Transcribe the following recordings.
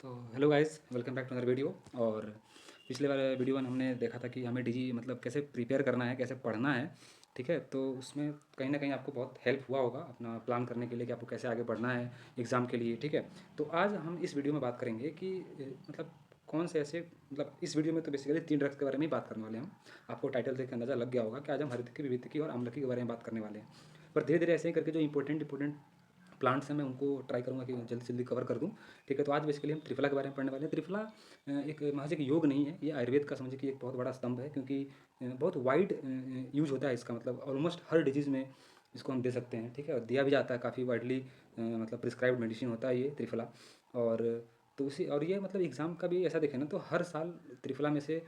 तो hello guys, welcome back to other video. और पिछले वाले वीडियो में हमने देखा था कि हमें डीजी मतलब कैसे प्रिपेयर करना है, कैसे पढ़ना है। ठीक है, तो उसमें कहीं ना कहीं आपको बहुत हेल्प हुआ होगा अपना प्लान करने के लिए कि आपको कैसे आगे बढ़ना है एग्ज़ाम के लिए। ठीक है, तो आज हम इस वीडियो में बात करेंगे कि मतलब कौन से ऐसे मतलब इस वीडियो में तो बेसिकली 3 ड्रग्स के बारे में ही बात करने वाले हैं हम। आपको टाइटल देख के अंदाज़ा लग गया होगा कि आज हम हरितकी, विविधकी और अम्लकी के बारे में बात करने वाले हैं। पर धीरे धीरे ऐसे ही करके जो इंपॉर्टेंट प्लांट्स हैं मैं उनको ट्राई करूँगा कि जल्दी से जल्दी कवर कर दूँ। ठीक है, तो आज बेसिकली हम त्रिफला के बारे में पढ़ने वाले हैं। त्रिफला एक महज एक योग नहीं है, ये आयुर्वेद का समझिए कि एक बहुत बड़ा स्तंभ है, क्योंकि बहुत वाइड यूज होता है इसका। मतलब ऑलमोस्ट हर डिजीज़ में इसको हम दे सकते हैं। ठीक है, और दिया भी जाता है, काफ़ी वाइडली मतलब प्रिस्क्राइब्ड मेडिसिन होता है ये त्रिफला। और तो उसी और ये मतलब एग्ज़ाम का भी ऐसा देखें ना तो हर साल त्रिफला में से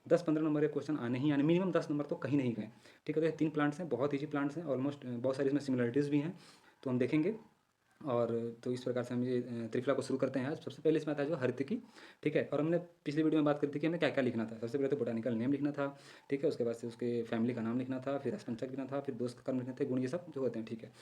10-15 नंबर के क्वेश्चन आने ही आने, मिनिमम 10 नंबर तो कहीं नहीं गए। ठीक है, तो ये 3 प्लांट्स हैं, बहुत ईजी प्लांट्स हैं ऑलमोस्ट, बहुत सारी इसमें सिमिलरिटीज़ भी हैं, तो हम देखेंगे। और तो इस प्रकार से हम ये त्रिफला को शुरू करते हैं। आज सबसे पहले इसमें आता है जो हरितकी। ठीक है, और हमने पिछली वीडियो में बात करी थी कि हमें क्या क्या लिखना था। सबसे पहले तो बोटानिकल नेम लिखना था। ठीक है, उसके बाद से उसके फैमिली का नाम लिखना था, फिर रसपंचक लिखना था, फिर दोस्त का कर्म लिखना था, गुण, ये सब जो होते हैं। ठीक है,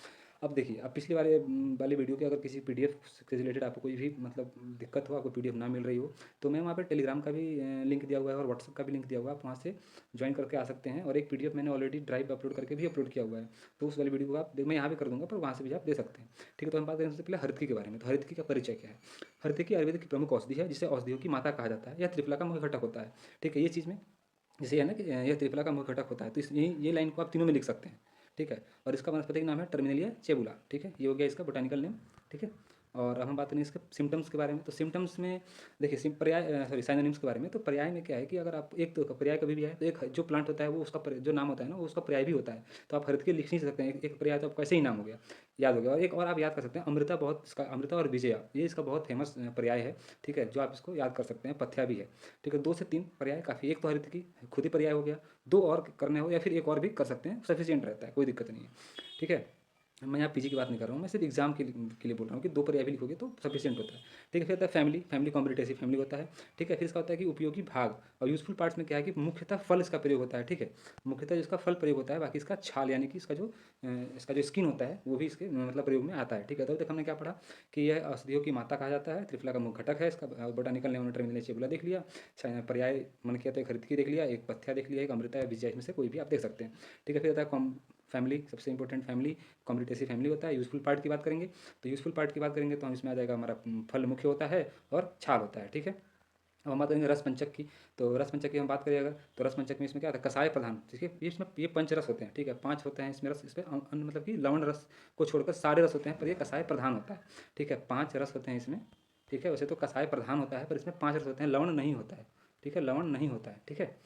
अब देखिए, अब पिछली वाली वीडियो के अगर किसी पीडीएफ से रिलेटेड आपको कोई भी मतलब दिक्कत हो, आपको पीडीएफ ना मिल रही हो, तो मैं वहाँ पे टेलीग्राम का भी लिंक दिया हुआ है और व्हाट्सअप का भी लिंक दिया हुआ है। आप वहाँ से ज्वाइन करके आ सकते हैं। और एक पीडीएफ मैंने ऑलरेडी ड्राइव अपलोड करके भी अपलोड किया हुआ है, तो उस वाली वीडियो को आप मैं यहाँ भी कर दूँगा, पर वहाँ से भी आप दे सकते हैं। ठीक है, तो हम बात करें सबसे पहले हरितकी के बारे में। तो हरितकी का परिचय क्या है? हरितकी आयुर्वेद की प्रमुख औषधि है, जिसे औषधियों की माता कहा जाता है। यह त्रिफला का मुख्य घटक होता है। ठीक है, ये चीज़ में जैसे है ना कि यह त्रिफला का मुख्य घटक होता है, तो इस ये लाइन को आप तीनों में लिख सकते हैं। ठीक है, और इसका वनस्पतिक नाम है टर्मिनेलिया चेबुला। ठीक है, ये हो गया इसका बोटानिकल नेम। ठीक है, और अब हम बात करेंगे इसके सिम्टम्स के बारे में। तो सिम्टम्स में देखिए पर्याय सॉरी साइनोनिम्स के बारे में। तो पर्याय में क्या है कि अगर आप एक तो पर्याय कभी भी है तो एक जो प्लांट होता है वो उसका जो नाम होता है ना वो उसका पर्याय भी होता है। तो आप हरित के लिख नहीं सकते हैं, एक पर्याय तो आपका ऐसे ही नाम हो गया, याद हो गया। और एक और आप याद कर सकते हैं अमृता, बहुत इसका अमृता और विजया, ये इसका बहुत फेमस पर्याय है। ठीक है, जो आप इसको याद कर सकते हैं, पथ्या भी है। ठीक है, 2 से 3 पर्याय काफ़ी। एक तो हरित की खुद ही पर्याय हो गया, 2 और करने हो या फिर एक और भी कर सकते हैं, सफिशियंट रहता है, कोई दिक्कत नहीं है। ठीक है, मैं यहाँ पीजी की बात नहीं कर रहा हूँ, मैं सिर्फ एग्जाम के लिए बोल रहा हूँ कि 2 पर्याय भी लिखोगे तो सफिशियंट होता है। ठीक है, फिर आता है फैमिली। फैमिली कॉम्पिटेटिव फैमिली होता है। ठीक है, फिर इसका होता है कि उपयोगी भाग। और यूजफुल पार्ट्स में क्या है कि मुख्यतः फल इसका प्रयोग होता है। ठीक है, मुख्यतः इसका फल प्रयोग होता है, बाकी इसका छाल यानी कि इसका जो स्किन होता है वो भी इसके मतलब प्रयोग में आता है। ठीक है, तो तक हमने क्या पढ़ा कि यह औषधियों की माता कहा जाता है, त्रिफला का मुख्य घटक है। इसका बोटानिकल नेम टर्मिनल चेबुला देख लिया, पर्याय मन किया तो एक हरितकी देख लिया, एक पथ्या देख लिया, एक अमृता या विजय, में से कोई भी आप देख सकते हैं। ठीक है, फिर आता है फैमिली, सबसे इंपॉर्टेंट फैमिली कॉम्पिटेटिव फैमिली होता है। यूजफुल पार्ट की बात करेंगे, तो यूजफुल पार्ट की बात करेंगे तो हम इसमें आ जाएगा हमारा फल मुख्य होता है और छाल होता है। ठीक है, अब हम बात करेंगे रस पंचक की। तो रस पंचक की हम बात करें अगर, तो रस पंचक में इसमें क्या होता है, कसाय प्रधान। ठीक है, इसमें ये 5 रस होते हैं। ठीक है, 5 होते हैं इसमें रस, इसमें मतलब कि लवण रस को छोड़कर सारे रस होते हैं, पर ये कसाय प्रधान होता है। ठीक है, 5 रस होते हैं इसमें। ठीक है, वैसे तो कसाय प्रधान होता है, पर इसमें 5 रस होते हैं, लवण नहीं होता है। ठीक है, लवण नहीं होता है। ठीक है,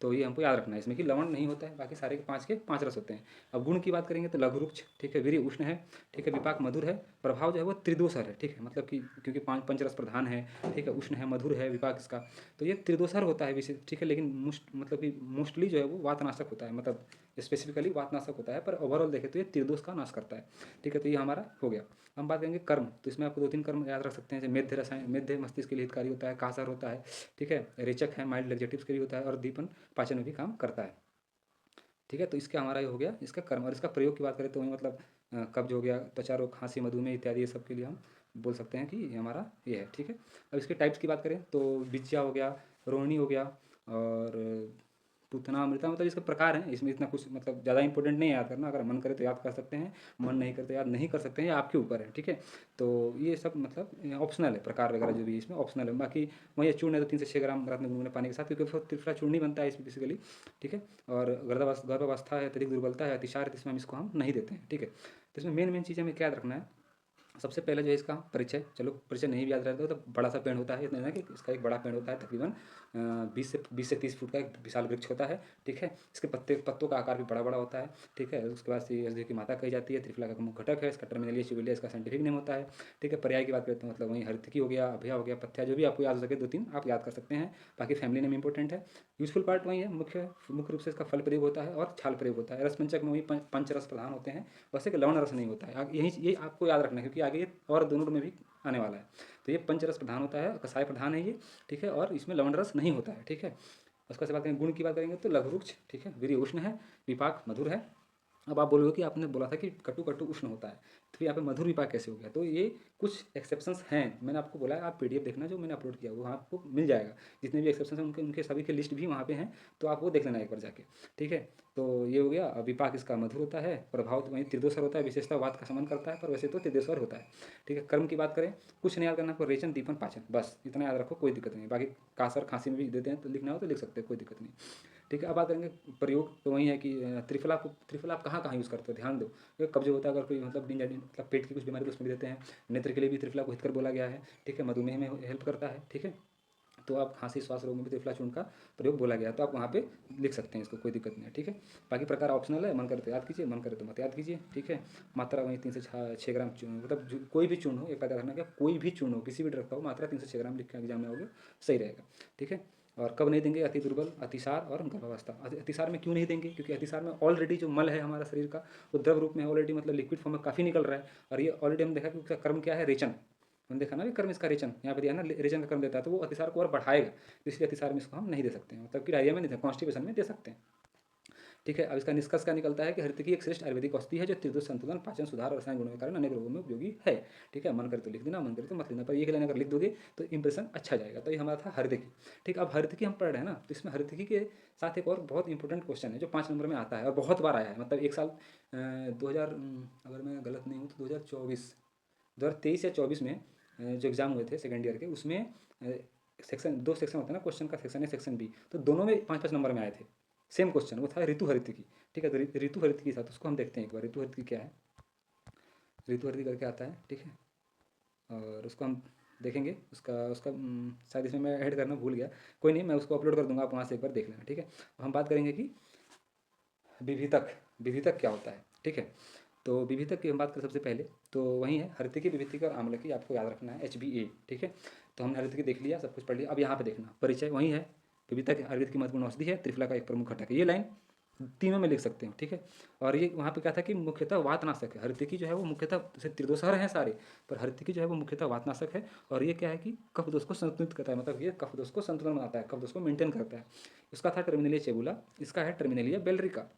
तो ये हमको याद रखना है इसमें कि लवण नहीं होता है, बाकी सारे के 5 रस होते हैं। अब गुण की बात करेंगे तो लघु रुक्ष। ठीक है, वीर्य उष्ण है। ठीक है, विपाक मधुर है। प्रभाव जो है वो त्रिदोषर है। ठीक है, मतलब कि क्योंकि 5 पंचरस प्रधान है। ठीक है, उष्ण है, मधुर है, विपाक इसका, तो ये त्रिदोषर होता है विशेष। ठीक है, लेकिन मतलब कि मोस्टली जो है वो वातनाशक होता है, मतलब स्पेसिफिकली वातनाशक होता है, पर ओवरऑल देखें तो ये त्रिदोष का नाश करता है। ठीक है, तो ये हमारा हो गया। हम बात करेंगे कर्म, तो इसमें आपको 2-3 कर्म याद रख सकते हैं, जैसे मेध्य रसायन, मेध्य मस्तिष्क के लिए हितकारी होता है, कासर होता है। ठीक है, रेचक है, माइल्ड लग्जेटिव्स के लिए होता है, और दीपन पाचन में भी काम करता है। ठीक है, तो इसका हमारा ये हो गया इसका कर्म। और इसका प्रयोग की बात करें तो वही मतलब कब्ज हो गया, त्वचा रोग, खांसी, मधुमेह इत्यादि, ये सब के लिए हम बोल सकते हैं कि ये हमारा ये है। ठीक है, अब इसके टाइप्स की बात करें तो विज्या हो गया, रोहिणी हो गया, और पूतना, अमृता, मतलब इसके प्रकार हैं। इसमें इतना कुछ मतलब ज़्यादा इंपॉर्टेंट नहीं है याद करना, अगर मन करे तो याद कर सकते हैं, मन नहीं करे तो याद नहीं कर सकते हैं, ये आपके ऊपर है। ठीक है, तो ये सब मतलब ऑप्शनल है, प्रकार वगैरह जो भी है इसमें ऑप्शनल है। बाकी वही चूर्ण है तो 3 से 6 ग्राम रात में गुनगुने पानी के साथ, क्योंकि त्रिफला चूर्ण ही बनता है इसमें बेसिकली। ठीक है, और गर्भावस्था है, अत्यधिक दुर्बलता है, अतिसार है, तो इसमें हम इसको हम नहीं देते हैं। ठीक है, तो इसमें मेन चीज़ हमें क्या याद रखना है, सबसे पहले जो है इसका परिचय। चलो परिचय नहीं भी याद रहता तो बड़ा सा पेड़ होता है, इतना ना कि इसका एक बड़ा पेड़ होता है, तकरीबन 20 से 30 फुट का एक विशाल वृक्ष होता है। ठीक है, इसके पत्तों का आकार भी बड़ा बड़ा होता है। ठीक है, उसके बाद से औषधि की माता कही जाती है, त्रिफला का मुख्य घटक है, इसका टर्मिनेलिया शिविलिया इसका साइंटिफिक नेम होता है। ठीक है, पर्याय की बात करते हैं मतलब वहीं हरितकी हो गया, अभया हो गया, पथ्या, जो भी आपको याद हो सके 2-3 आप याद कर सकते हैं। बाकी फैमिली नेम इंपॉर्टेंट है। यूजफुल पार्ट वही है, मुख्य रूप से इसका फल प्रयोग होता है और छाल प्रयोग होता है। रसपंचक में वही पंच रस प्रधान होते हैं, वैसे कि लवण रस नहीं होता है। यही ये आपको याद रखना है, क्योंकि आगे ये और दोनों में भी आने वाला है। तो ये पंचरस प्रधान होता है, कसाय प्रधान है ये। ठीक है, और इसमें लवण रस नहीं होता है। ठीक है, उसके बाद बात करेंगे गुण की बात करेंगे तो लघु वृक्ष। ठीक है, वीर्य उष्ण है, विपाक मधुर है, अब आप बोलोगे कि आपने बोला था कि कटु कटु उष्ण होता है, तो फिर यहाँ पे मधुर विपाक कैसे हो गया? तो ये कुछ एक्सेप्शंस हैं, मैंने आपको बोला है आप पीडीएफ देखना जो मैंने अपलोड किया वो वहाँ आपको मिल जाएगा। जितने भी एक्सेप्शंस हैं उनके उनके सभी की लिस्ट भी वहाँ पे हैं, तो आप वो देख लेना एक बार जाके, ठीक है। तो ये हो गया। विपाक इसका मधुर होता है, प्रभाव तो वहीं त्रिदोषर होता है, विशेषता वात का समान करता है, पर वैसे तो त्रिदोषर होता है, ठीक है। कर्म की बात करें, कुछ नहीं याद करना आपको, रेचन दीपन पाचन, बस इतना याद रखो, कोई दिक्कत नहीं। बाकी कासर खांसी में भी देते हैं, तो लिखना हो तो लिख सकते हैं, कोई दिक्कत नहीं, ठीक है। अब बात करेंगे प्रयोग, तो वही है कि त्रिफला आप कहाँ कहाँ यूज़ करते हो, ध्यान दो। ये कब्ज होता है अगर कोई मतलब मतलब पेट की कुछ बीमारी तो उसमें भी देते हैं। नेत्र के लिए भी त्रिफला को हितकर बोला गया है, ठीक है। मधुमेह में हेल्प करता है, ठीक है। तो आप खांसी श्वास रोग में भी त्रिफला चूर्ण का प्रयोग बोला गया है, तो आप वहाँ पे लिख सकते हैं इसको, कोई दिक्कत नहीं है, ठीक है। बाकी प्रकार ऑप्शनल है, मन करे तो याद कीजिए, मन करे तो मत याद कीजिए, ठीक है। मात्रा वहीं 3 से 6 ग्राम चूर्ण, मतलब कोई भी चूर्ण हो, एक बात याद रखना, क्या कोई भी चूर्ण हो, किसी भी ड्रग का हो, मात्रा 3 से 6 ग्राम लिख के एग्जाम में आओगे सही रहेगा, ठीक है। और कब नहीं देंगे, अति दुर्बल, अतिसार और गर्भावस्था। अतिसार में क्यों नहीं देंगे? क्योंकि अतिसार में ऑलरेडी जो मल है हमारा शरीर का, वो द्रव रूप में ऑलरेडी, मतलब लिक्विड फॉर्म में काफ़ी निकल रहा है, और ये ऑलरेडी हम देखा कि उसका कर्म क्या है, रेचन। हमने देखा ना भी कर्म इसका रेचन, यहाँ पे दिया ना रेचन का कर्म देता है, तो वो अतिसार को और बढ़ाएगा, तो इसलिए अतिसार में इसको हम नहीं दे सकते हैं, मतलब कि डायरिया में नहीं दे, कॉन्स्टिपेशन में दे सकते हैं, ठीक है। अब इसका निष्कर्ष क्या निकलता है कि हृतकी एक श्रेष्ठ आयुर्वेदिक औषधि है जो त्रिदोष संतुलन, पाचन सुधार और रसायन गुणों के कारण अनेक रोगों में उपयोगी है, ठीक है। मन करे तो लिख देना, मन करे तो मत लेना, पर ये लाइन अगर लिख दोगे तो इंप्रेशन अच्छा जाएगा। तो ये हमारा था हृतकी, ठीक। अब हृतकी हम पढ़ रहे हैं ना, तो इसमें हृतकी के साथ एक और बहुत इंपॉर्टेंट क्वेश्चन है जो 5 नंबर में आता है और बहुत बार आया है, मतलब एक साल 2000, अगर मैं गलत नहीं हूँ तो 2023 या 24 में जो एग्ज़ाम हुए थे सेकेंड ईयर के, उसमें सेक्शन 2 सेक्शन होता है ना, क्वेश्चन का सेक्शन ए सेक्शन बी, तो दोनों में 5-5 नंबर में आए थे। सेम क्वेश्चन, वो था ऋतु हरितकी, ठीक है। तो ऋतु हरितकी के साथ उसको हम देखते हैं एक बार, ऋतु हरितकी क्या है। ऋतु हरितकी करके आता है, ठीक है, और उसको हम देखेंगे। उसका उसका शायद इसमें मैं ऐड करना भूल गया, कोई नहीं, मैं उसको अपलोड कर दूंगा, आप वहाँ से एक बार देख लेना, ठीक है। हम बात करेंगे कि विभितक, विभितक क्या होता है, ठीक है। तो विभितक की हम बात करें सबसे पहले, तो वही है हरितकी, विभितकी और आम्लकी, आपको याद रखना है, HBA, ठीक है। तो हमने हरितकी देख लिया, सब कुछ पढ़ लिया। अब यहाँ पे देखना परिचय, वही है विभितक आयुर्वेद की महत्वपूर्ण औषधि है, त्रिफला का एक प्रमुख घटक है, ये लाइन तीनों में लिख सकते हो, ठीक है। और ये वहाँ पे क्या था कि मुख्यतः वातनाशक है, हरितकी जो है वो मुख्यतः, जैसे त्रिदोषहर हैं सारे, पर हरितकी जो है वो मुख्यतः वातनाशक है। और ये क्या है कि कफ दोष को संतुलित करता है, मतलब ये कफ दोष को संतुलन बनाता है, कफ दोष को मेंटेन करता है। इसका था टर्मिनेलिया चेबुला, इसका है टर्मिनेलिया बेलरिका,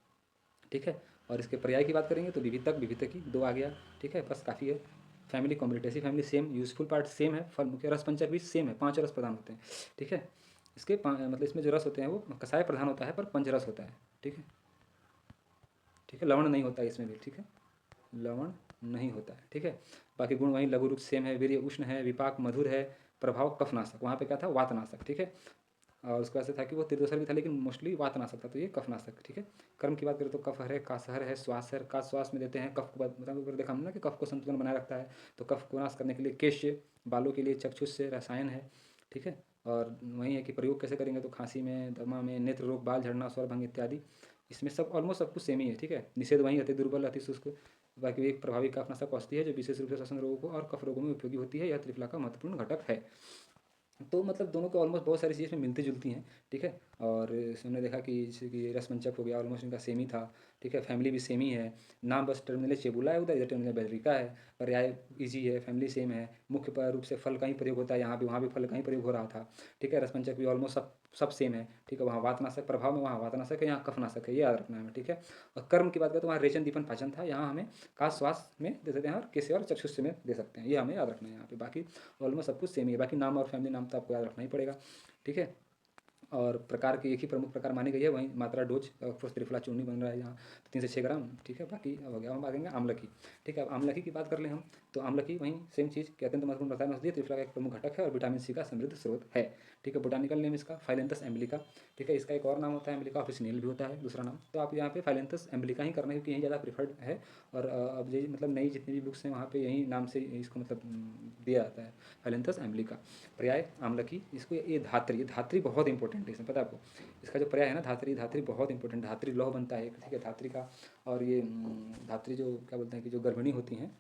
ठीक है। और इसके पर्याय की बात करेंगे तो विविधक, विविधकी 2 आ गया, ठीक है, बस काफ़ी है। फैमिली कॉम्बिटेटिव family same, useful part same है, फल मुख्य रस पंचक भी सेम है, 5 रस प्रदान होते हैं, ठीक है। इसके मतलब इसमें जो रस होते हैं वो कसाय प्रधान होता है, पर पंचरस होता है, ठीक है, ठीक है। लवण नहीं होता है इसमें भी, ठीक है, लवण नहीं होता है, ठीक है। बाकी गुण वहीं, लघु रुच सेम है, वीर्य उष्ण है, विपाक मधुर है, प्रभाव कफनाशक, वहाँ पे क्या था, वातनाशक, ठीक है। और उसके बाद से था कि वो त्रिदोषर भी था लेकिन मोस्टली वातनाशक था, तो ये कफनाशक, ठीक है। कर्म की बात करें तो कफ है, कासहर है, श्वास है, का श्वास में देते हैं, कफ को मतलब देखा हमने ना कि कफ को संतुलन बनाए रखता है, तो कफ को नाश करने के लिए केश्य, बालों के लिए चक्षुष से रसायन है, ठीक है। और वही है कि प्रयोग कैसे करेंगे, तो खांसी में, दमा में, नेत्र रोग, बाल झड़ना, स्वर भंग इत्यादि, इसमें सब ऑलमोस्ट सब कुछ सेम ही है, ठीक है। निषेध वही, अति दुर्बल, अति शुष्क। बाकी एक प्रभावी कफनाशक औषधि है जो विशेष रूप से श्वसन रोगों को और कफ रोगों में उपयोगी होती है, यह त्रिफला का महत्वपूर्ण घटक है। तो मतलब दोनों को ऑलमोस्ट बहुत सारी चीज़ें मिलती जुलती हैं, ठीक है। और हमने देखा कि जैसे कि रसमंचक हो गया, ऑलमोस्ट इनका सेम ही था, ठीक है। फैमिली भी सेम ही है, नाम बस टर्मिनल चेबुला है उधर, इधर टर्मिनल बेलरिका है, पर्याय इजी है, फैमिली सेम है। मुख्य रूप से फल का ही प्रयोग होता है यहाँ भी, वहाँ भी फल का ही प्रयोग हो रहा था, ठीक है। रसमंचक भी ऑलमोस्ट सब सेम है, ठीक है। वहाँ वातनाशक प्रभाव में, वहाँ वातनाशक है, यहाँ कफनाशक है, ये याद रखना है हमें, ठीक है। और कर्म की बात करें तो वहाँ रेचन दीपन पाचन था, यहाँ हमें काश श्वास में दे सकते हैं और केसे और चक्षुष में दे सकते हैं, ये हमें याद रखना है यहाँ पे। बाकी ऑलमोस्ट सब कुछ सेम ही है, बाकी नाम और फैमिली नाम तो आपको याद रखना ही पड़ेगा, ठीक है। और प्रकार की एक ही प्रमुख प्रकार मानी गई है, वहीं मात्रा डोज ऑफकोर्स त्रिफला चूर्णी बन रहा है यहाँ, तो 3 से 6 ग्राम, ठीक है। बाकी अब हो गया, हम आएंगे आमलकी, ठीक है। अब आमलकी की बात कर लें हम, तो आमलकी वहीं सेम चीज़ कि अत्यंत महत्वपूर्ण रसायन औषधि, त्रिफला का एक प्रमुख घटक है और विटामिन सी का समृद्ध स्रोत है, ठीक है। बोटानिकल नेम इसका फाइलेंथस एम्बलिका, ठीक है। इसका एक और नाम होता है एम्बलिका ऑफिसियल भी होता है दूसरा नाम, तो आप यहाँ पे फाइलेंथस एम्बलिका ही करना है क्योंकि यही ज़्यादा प्रीफर्ड है। और अब यही मतलब नई जितनी भी बुक्स हैं वहाँ पे यही नाम से इसको मतलब दिया जाता है, फाइलेंथस एम्बलिका। पर्याय आमलकी, इसको ये धात्री, ये धात्री बहुत इंपॉर्टेंट है, इसमें पता है आपको, इसका जो पर्याय है ना धात्री, धात्री बहुत इंपॉर्टेंट, धात्री लौह बनता है, ठीक है, धात्री का। और ये धात्री जो क्या बोलते हैं कि जो गर्भिणी होती हैं,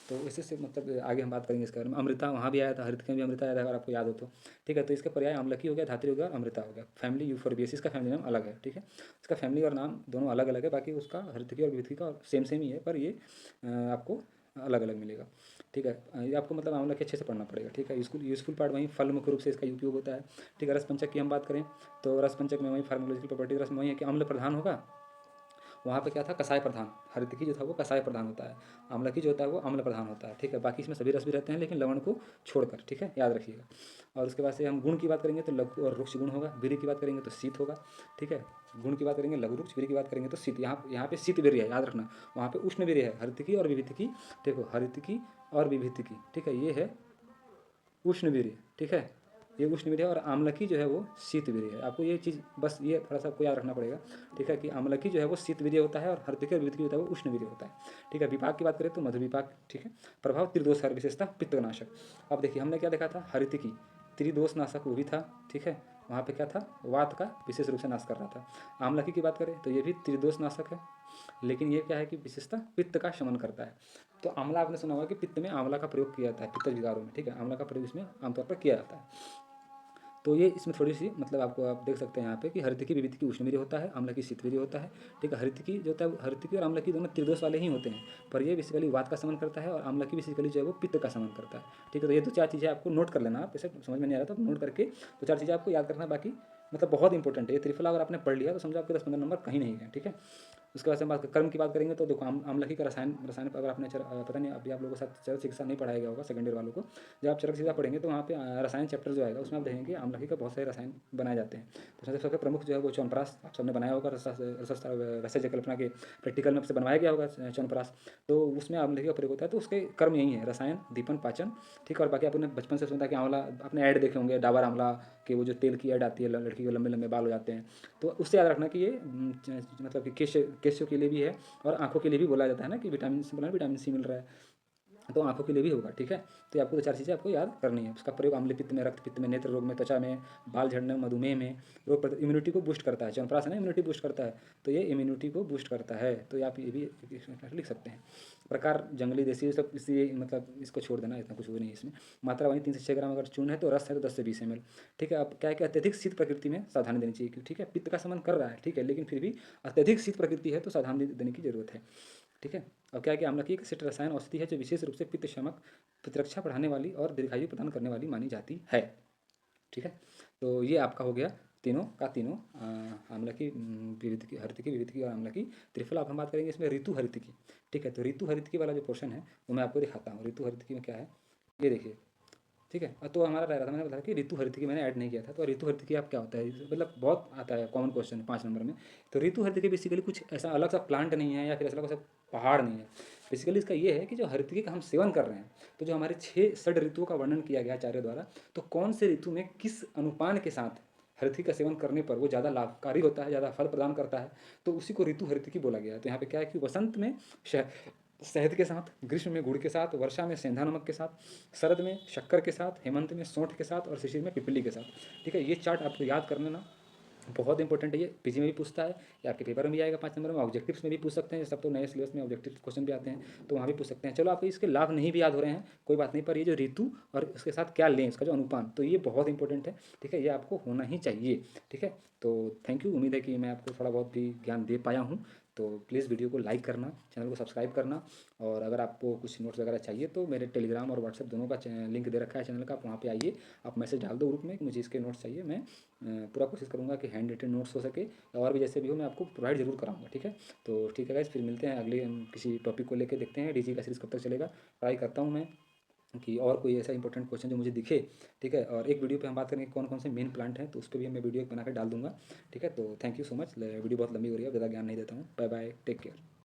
तो इसी से मतलब आगे हम बात करेंगे इसके बारे में। अमृता वहाँ भी आया था, हरित में भी अमृता आया था, अगर आपको याद हो तो, ठीक है। तो इसका पर्याय अम्लकी हो गया, धात्री हो गया, अमृता हो गया। फैमिली यूफोरबियस, इसका फैमिली नाम अलग है, ठीक है। इसका फैमिली और नाम दोनों अलग अलग है, बाकी उसका हरितकी और विविधकी का सेम सेम ही है, पर ये आपको अलग अलग मिलेगा, ठीक है। ये आपको मतलब आंवला के अच्छे से पढ़ना पड़ेगा, ठीक है। यूजफुल पार्ट वहीं फल मुख्य रूप से इसका उपयोग होता है, ठीक है। रस पंचक की हम बात करें तो रस पंचक में वही फार्मोलॉजिकल प्रॉपर्टी, रस में वही है कि अम्ल प्रधान होगा, वहाँ पे क्या था, कसाय प्रधान। हरितकी जो था वो कसाय प्रधान होता है, आम्लकी जो होता है वो अम्ल प्रधान होता है, ठीक है। बाकी इसमें सभी रस भी रहते हैं लेकिन लवण को छोड़कर, ठीक है, याद रखिएगा। और उसके बाद से हम गुण की बात करेंगे तो लघु और रुक्ष गुण होगा, वीर्य की बात करेंगे तो शीत होगा, ठीक है। गुण की बात करेंगे लघु रुक्ष, वीर्य की बात करेंगे तो शीत। यहाँ पे शीत वीर्य है, याद रखना। वहाँ पे उष्ण वीर्य है, हरितकी और विभितकी। देखो हरितकी और विभितकी, ठीक है, ये है उष्ण वीर्य, ठीक है, ये उष्ण वीर्य है। और आम्लकी जो है वो शीत वीर्य है। आपको ये चीज़ बस ये थोड़ा सा आपको याद रखना पड़ेगा, ठीक है, कि आम्लकी जो है वो शीत वीर्य होता है और हरितकी और विभितकी जो होता है वो उष्ण वीर्य होता है, ठीक है। विपाक की बात करें तो मधु विपाक, ठीक है। प्रभाव त्रिदोष विशेषता पित्तनाशक। अब देखिए हमने क्या देखा था, हरितकी त्रिदोष नाशक वो भी था, ठीक है। वहाँ पे क्या था, वात का विशेष रूप से नाश कर रहा था। आम्लकी की बात करें तो ये भी त्रिदोष नाशक है, लेकिन ये क्या है कि विशेषता पित्त का शमन करता है। तो आंवला आपने सुना होगा कि पित्त में आंवला का प्रयोग किया जाता है, पित्त विकारों में, ठीक है, आंवला का प्रयोग इसमें आमतौर पर किया जाता है। तो ये इसमें थोड़ी सी मतलब आपको आप देख सकते हैं यहाँ पे कि हरितकी विभितकी उष्णवीर्य होता है, आम्लकी शीतवीर्य होता है, ठीक है। हरितकी जो होता है, हरितकी और आम्लकी दोनों त्रिदोष वाले ही होते हैं, पर ये बेसिकली वात का समन करता है और आम्लकी बेसिकली जो है वो पित्त का समन करता है, ठीक है। तो ये दो चार चीज़ें आपको नोट कर लेना, आप ऐसे समझ में नहीं आ रहा तो नोट करके दो चार चीज़ें आपको याद करना। बाकी मतलब बहुत इंपॉर्टेंट है ये त्रिफला, अगर आपने पढ़ लिया तो समझो आपके 10-15 नंबर कहीं नहीं है, ठीक है। उसके बाद से बात कर्म की बात करेंगे तो देखो आम्लकी का रसायन रसायन अगर आपने पता नहीं अभी आप लोगों के साथ चरक चिकित्सा नहीं पढ़ाया गया होगा सेकंड ईयर वालों को। जब आप चरक चिकित्सा पढ़ेंगे तो वहाँ पे रसायन चैप्टर जो आएगा उसमें आप देखेंगे आम्लकी का बहुत सारे रसायन बनाए जाते हैं। तो उसमें से सबसे प्रमुख जो है वो च्यवनप्राश, आप सबने बनाया होगा रसज कल्पना के प्रैक्टिकल में से बनवाया गया होगा च्यवनप्राश। तो उसमें आम्लकी का प्रयोग होता है। तो उसके कर्म यही है, रसायन, दीपन, पाचन, ठीक है। और बाकी आपने बचपन से सुना कि आंवला, आपने ऐड देखे होंगे डाबर आंवला के, वो जो तेल की ऐड आती है, लड़की के लंबे लंबे बाल हो जाते हैं। तो उससे याद रखना कि ये मतलब कि केशों के लिए भी है और आंखों के लिए भी बोला जाता है ना कि विटामिन सी, बोला विटामिन सी मिल रहा है, तो आंखों के लिए भी होगा, ठीक है। तो ये आपको दो चार चीज़ें आपको याद करनी है। उसका प्रयोग अम्ल पित्त में, रक्त पित्त में, नेत्र रोग में, त्वचा में, बाल झड़ने में, मधुमेह में, रोग इम्यूनिटी को बूस्ट करता है। च्यवनप्राश है ना, इम्यूनिटी बूस्ट करता है, तो ये इम्यूनिटी को बूस्ट करता है। तो ये आप ये भी लिख सकते हैं। प्रकार जंगली देसी सब इसी मतलब इसको छोड़ देना, इतना कुछ वो नहीं है इसमें। मात्रा वहीं 3 से 6 ग्राम अगर चूर्ण है तो रस है तो 10 से 20 ml, ठीक है। अब क्या है कि अत्यधिक शीत प्रकृति में सावधानी देनी चाहिए, ठीक है। पित्त का समन कर रहा है, ठीक है, लेकिन फिर भी अत्यधिक शीत प्रकृति है तो सावधानी देने की जरूरत है, ठीक है। अब क्या है कि आम्लकी एक सिट रसायन औषधि है जो विशेष रूप से पित्त शमक, प्रतिरक्षा बढ़ाने वाली और दीर्घायु प्रदान करने वाली मानी जाती है, ठीक है। तो ये आपका हो गया तीनों का तीनों, आम्लकी, विविधकी, हरितकी, विविधकी और आम्लकी त्रिफल। अब हम बात करेंगे इसमें ऋतु हरितकी, ठीक है। तो ऋतु हरितकी वाला जो पोर्शन है वो मैं आपको दिखाता हूँ। ऋतु हरितकी में क्या है ये देखिए, ठीक है। तो हमारा रह रहा था, मैंने बताया कि ऋतु हरितकी मैंने ऐड नहीं किया था। तो ऋतु हरितकी आप क्या होता है, मतलब बहुत आता है, कॉमन क्वेश्चन है 5 नंबर में। तो ऋतु हरितकी बेसिकली कुछ ऐसा अलग सा प्लांट नहीं है या फिर ऐसा कोई पहाड़ नहीं है। बेसिकली इसका ये है कि जो हरितकी का हम सेवन कर रहे हैं, तो जो हमारे 6 षड ऋतुओं का वर्णन किया गया आचार्य द्वारा, तो कौन से ऋतु में किस अनुपान के साथ हरितकी का सेवन करने पर वो ज़्यादा लाभकारी होता है, ज़्यादा फल प्रदान करता है, तो उसी को ऋतु हरितकी बोला गया है। तो यहाँ पे क्या है कि वसंत में शहद के साथ, ग्रीष्म में गुड़ के साथ, वर्षा में सेंधा नमक के साथ, शरद में शक्कर के साथ, हेमंत में सौंठ के साथ और शिशिर में पिपली के साथ, ठीक है। ये चार्ट आपको याद कर लेना, बहुत इंपॉर्टेंट है। ये पीजी में भी पूछता है, या आपके पेपर में भी आएगा 5 नंबर में, ऑब्जेक्टिव्स में भी पूछ सकते हैं। सब तो नए सिलेबस में ऑब्जेक्टिव क्वेश्चन भी आते हैं, तो वहाँ भी पूछ सकते हैं। चलो आपको इसके लाभ नहीं भी याद हो रहे हैं कोई बात नहीं, पर ये जो ऋतु और उसके साथ क्या लें, इसका जो अनुपान, तो ये बहुत इंपॉर्टेंट है, ठीक है। ये आपको होना ही चाहिए, ठीक है। तो थैंक यू, उम्मीद है कि मैं आपको थोड़ा बहुत भी ज्ञान दे पाया हूँ। तो प्लीज़ वीडियो को लाइक करना, चैनल को सब्सक्राइब करना, और अगर आपको कुछ नोट्स वगैरह चाहिए तो मेरे टेलीग्राम और व्हाट्सएप दोनों का लिंक दे रखा है चैनल का, आप वहाँ पे आइए, आप मैसेज डाल दो ग्रुप में कि मुझे इसके नोट्स चाहिए। मैं पूरा कोशिश करूँगा कि हैंड रिटन नोट्स हो सके, और भी जैसे भी हो मैं आपको प्रोवाइड जरूर कराऊंगा, ठीक है। तो ठीक है गाइस, फिर मिलते हैं अगले किसी टॉपिक को लेकर, देखते हैं डीजी का सीरीज़ कब तक चलेगा। ट्राई करता हूँ मैं कि और कोई ऐसा इंपॉर्टेंट क्वेश्चन जो मुझे दिखे, ठीक है। और एक वीडियो पे हम बात करेंगे कौन कौन से मेन प्लांट हैं, तो उस पर भी मैं वीडियो बना कर डाल दूंगा, ठीक है। तो thank you so much. Video बहुत लंबी हो रही है, ज़्यादा ज्ञान नहीं देता हूँ। Bye bye, take care.